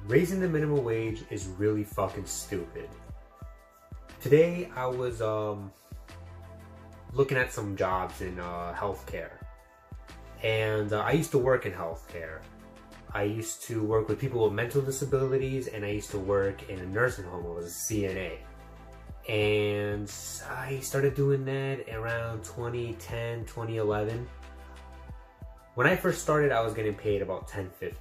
Raising the minimum wage is really fucking stupid. Today I was looking at some jobs in healthcare, and I used to work in healthcare. I used to work with people with mental disabilities, and I used to work in a nursing home. I was a CNA, and I started doing that around 2010, 2011. When I first started, I was getting paid about $10.50.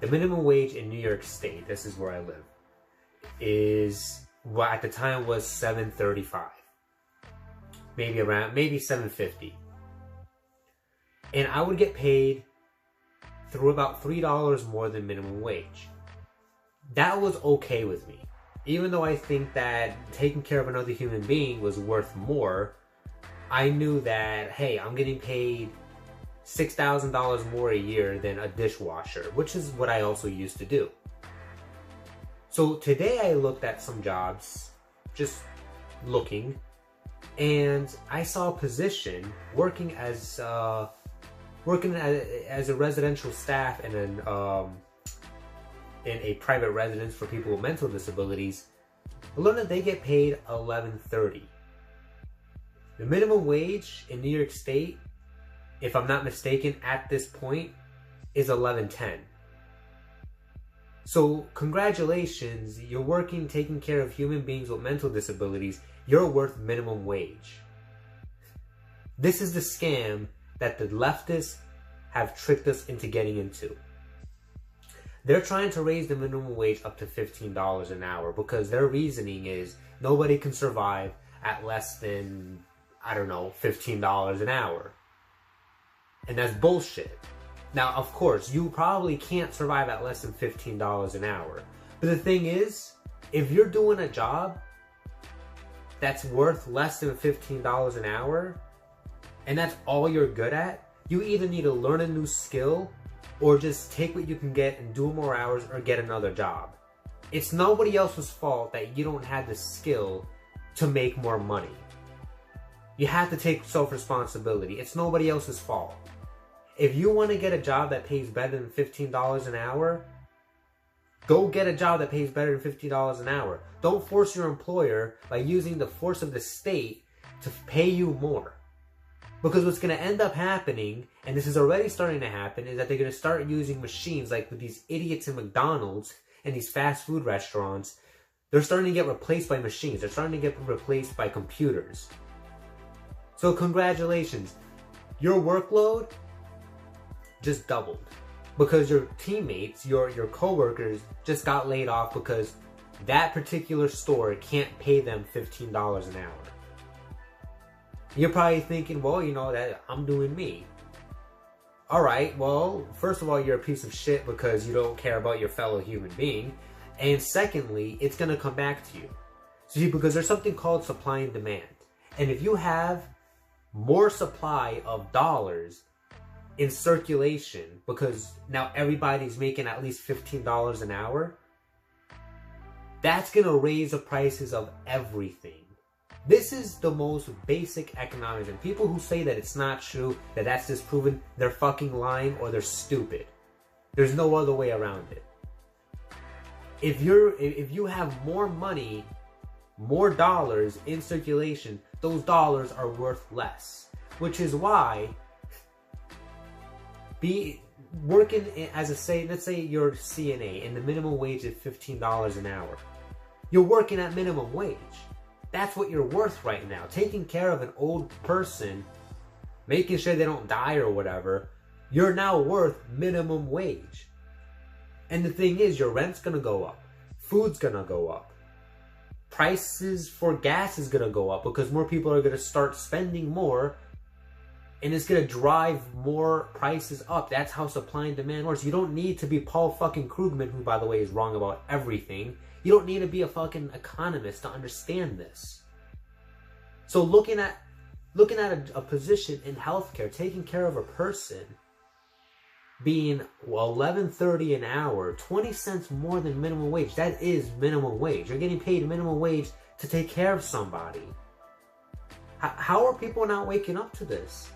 The minimum wage in New York State, this is where I live, is what at the time was $7.35. Maybe $7.50. And I would get paid through about $3 more than minimum wage. That was okay with me. Even though I think that taking care of another human being was worth more, I knew that, hey, I'm getting paid $6,000 more a year than a dishwasher, which is what I also used to do. So today I looked at some jobs, just looking, and I saw a position working as a residential staff in a private residence for people with mental disabilities. I learned that they get paid $11.30. The minimum wage in New York State, if I'm not mistaken, at this point, is $11.10. So congratulations, you're working, taking care of human beings with mental disabilities. You're worth minimum wage. This is the scam that the leftists have tricked us into getting into. They're trying to raise the minimum wage up to $15 an hour because their reasoning is nobody can survive at less than, I don't know, $15 an hour. And that's bullshit. Now, of course, you probably can't survive at less than $15 an hour. But the thing is, if you're doing a job that's worth less than $15 an hour, and that's all you're good at, you either need to learn a new skill or just take what you can get and do more hours or get another job. It's nobody else's fault that you don't have the skill to make more money. You have to take self-responsibility. It's nobody else's fault. If you want to get a job that pays better than $15 an hour, go get a job that pays better than $50 an hour. Don't force your employer by using the force of the state to pay you more. Because what's going to end up happening, and this is already starting to happen, is that they're going to start using machines like with these idiots in McDonald's and these fast food restaurants. They're starting to get replaced by machines. They're starting to get replaced by computers. So congratulations. Your workload just doubled because your teammates, your coworkers just got laid off because that particular store can't pay them $15 an hour. You're probably thinking, well, you know, that I'm doing me. All right, well, first of all, you're a piece of shit because you don't care about your fellow human being. And secondly, it's going to come back to you. See, because there's something called supply and demand. And if you have more supply of dollars in circulation, because now everybody's making at least $15 an hour, that's going to raise the prices of everything. This is the most basic economics, and people who say that it's not true, that that's disproven, they're fucking lying or they're stupid. There's no other way around it. If you have more money, more dollars in circulation, those dollars are worth less. Which is why working as let's say you're a CNA and the minimum wage is $15 an hour. You're working at minimum wage. That's what you're worth right now. Taking care of an old person, making sure they don't die or whatever, you're now worth minimum wage. And the thing is, your rent's gonna go up. Food's gonna go up. Prices for gas is gonna go up because more people are gonna start spending more, and it's gonna drive more prices up. That's how supply and demand works. You don't need to be Paul fucking Krugman, who by the way is wrong about everything. You don't need to be a fucking economist to understand this. So looking at a position in healthcare, taking care of a person, being $11.30 an hour, 20 cents more than minimum wage. That is minimum wage. You're getting paid minimum wage to take care of somebody. How are people not waking up to this?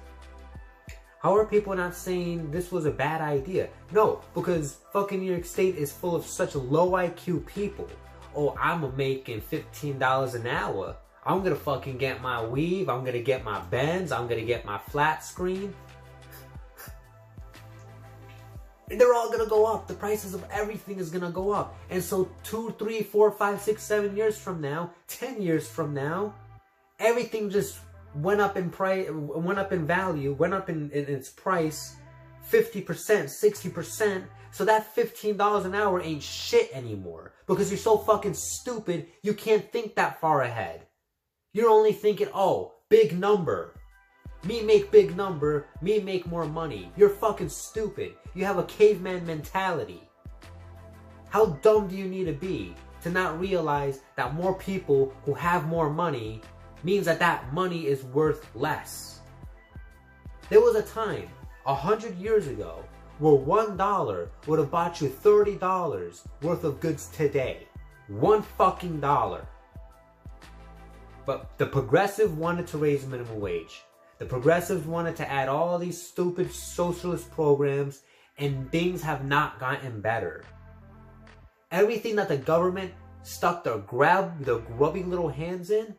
How are people not saying this was a bad idea? No, because fucking New York State is full of such low IQ people. Oh, I'm making $15 an hour. I'm gonna fucking get my weave. I'm gonna get my Benz. I'm gonna get my flat screen. They're all gonna go up. The prices of everything is gonna go up. And so 2, 3, 4, 5, 6, 7 years from now, 10 years from now, everything just went up in price, went up in value, went up in its price 50%, 60%. So that $15 an hour ain't shit anymore. Because you're so fucking stupid, you can't think that far ahead. You're only thinking, oh, big number. Me make big number, me make more money. You're fucking stupid. You have a caveman mentality. How dumb do you need to be to not realize that more people who have more money means that that money is worth less? There was a time, 100 years ago, where $1 would have bought you $30 worth of goods today. $1 fucking dollar. But the progressive wanted to raise minimum wage. The progressives wanted to add all these stupid socialist programs, and things have not gotten better. Everything that the government stuck their grubby little hands in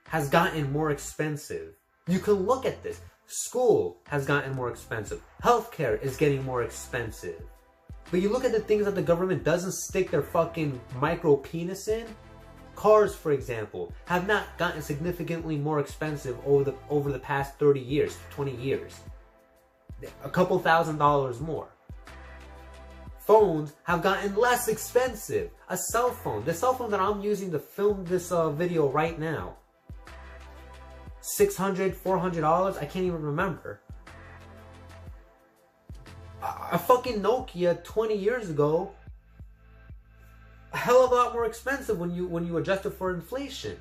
has gotten more expensive. You can look at this. School has gotten more expensive. Healthcare is getting more expensive. But you look at the things that the government doesn't stick their fucking micro penis in. Cars, for example, have not gotten significantly more expensive over the past 30 years, 20 years. A couple $1,000s more. Phones have gotten less expensive. A cell phone, the cell phone that I'm using to film this video right now, $600, $400, I can't even remember. A fucking Nokia 20 years ago, a hell of a lot more expensive when you adjust it for inflation.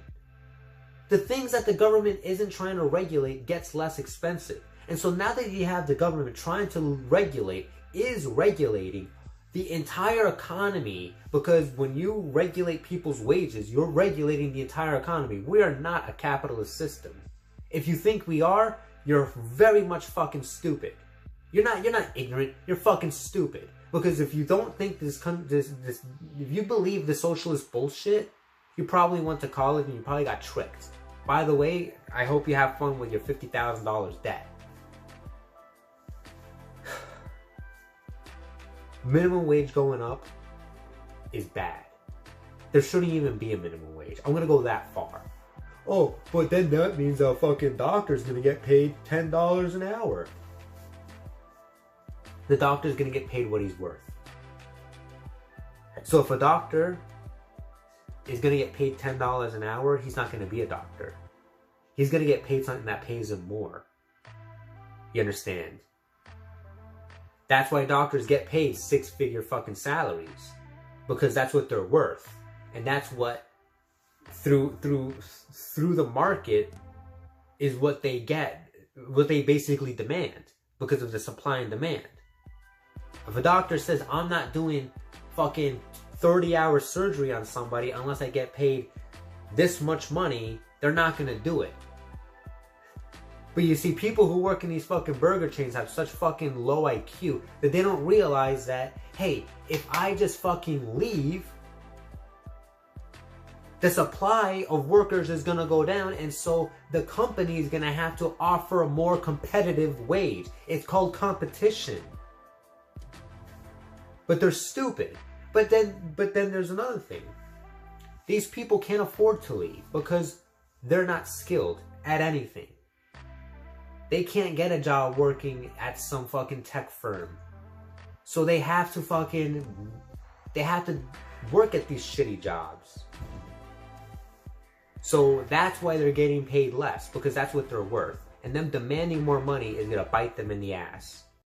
The things that the government isn't trying to regulate gets less expensive. And so now that you have the government trying to regulate, is regulating the entire economy, because when you regulate people's wages, you're regulating the entire economy. We are not a capitalist system. If you think we are, you're very much fucking stupid. You're not ignorant, you're fucking stupid. Because if you don't think if you believe the socialist bullshit, you probably went to college and you probably got tricked. By the way, I hope you have fun with your $50,000 debt. Minimum wage going up is bad. There shouldn't even be a minimum wage. I'm gonna go that far. Oh, but then that means a fucking doctor's gonna get paid $10 an hour. The doctor's gonna get paid what he's worth. So if a doctor is gonna get paid $10 an hour, he's not gonna be a doctor. He's gonna get paid something that pays him more. You understand? That's why doctors get paid 6-figure fucking salaries. Because that's what they're worth. And that's what through the market is what they get, what they basically demand, because of the supply and demand. If a doctor says, I'm not doing fucking 30-hour surgery on somebody unless I get paid this much money, they're not gonna do it. But you see, people who work in these fucking burger chains have such fucking low IQ that they don't realize that, hey, if I just fucking leave, the supply of workers is gonna go down, and so the company is gonna have to offer a more competitive wage. It's called competition. But they're stupid. But then there's another thing. These people can't afford to leave because they're not skilled at anything. They can't get a job working at some fucking tech firm. So they have to work at these shitty jobs. So that's why they're getting paid less, because that's what they're worth. And them demanding more money is gonna bite them in the ass.